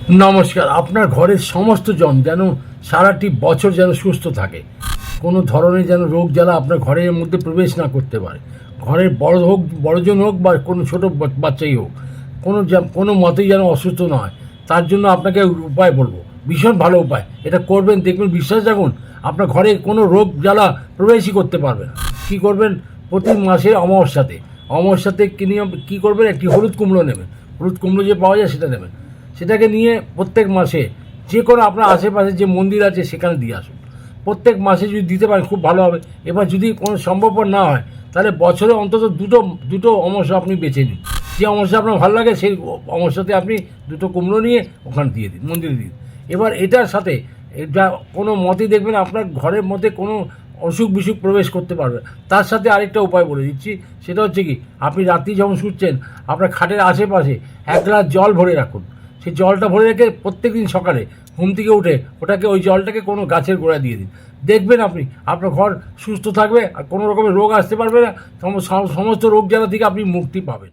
নমস্কার। আপনার ঘরের সমস্ত জন যেন সারাটি বছর যেন সুস্থ থাকে, কোনো ধরনের যেন রোগ জ্বালা আপনার ঘরের মধ্যে প্রবেশ না করতে পারে। ঘরের বড়জন হোক বা কোনো ছোটো বাচ্চাই হোক, কোনো মতেই যেন অসুস্থ না হয়, তার জন্য আপনাকে উপায় বলবো, ভীষণ ভালো উপায়। এটা করবেন, দেখবেন, বিশ্বাস রাখুন, আপনার ঘরে কোনো রোগ জ্বালা প্রবেশই করতে পারবে না। কী করবেন? প্রতি মাসে অমাবস্যাতে কী করবেন? একটি হলুদ কুমড়ো নেবেন। হলুদ কুমড়ো যে পাওয়া যায় সেটা নেবেন। সেটাকে নিয়ে প্রত্যেক মাসে যে কোনো আপনার আশেপাশে যে মন্দির আছে সেখানে দিয়ে আসুন। প্রত্যেক মাসে যদি দিতে পারেন খুব ভালো হবে। এবার যদি কোনো সম্ভবপর না হয়, তাহলে বছরে অন্তত দুটো অমাবস্যা আপনি বেছে নিন। যে অমাবস্যা আপনার ভালো লাগে সেই অমাবস্যাতে আপনি দুটো কুমড়ো নিয়ে ওখানে দিয়ে দিন, মন্দিরে দিন। এবার এটার সাথে এটা কোনো মতেই দেখবেন আপনার ঘরের মধ্যে কোনো অসুখ বিসুখ প্রবেশ করতে পারবে। তার সাথে আরেকটা উপায় বলে দিচ্ছি, সেটা হচ্ছে কি, আপনি রাত্রি যখন শুচ্ছেন আপনার খাটের আশেপাশে 1 গ্লাস জল ভরে রাখুন। সেই জলটা ভরে রেখে প্রত্যেক দিন সকালে ঘুম থেকে উঠে ওই জলটাকে কোনো গাছের গোড়ায় দিয়ে দিন। দেখবেন আপনার ঘর সুস্থ থাকবে আর কোনো রকমের রোগ আসতে পারবে না। সমস্ত রোগ জ্বালা থেকে আপনি মুক্তি পাবেন।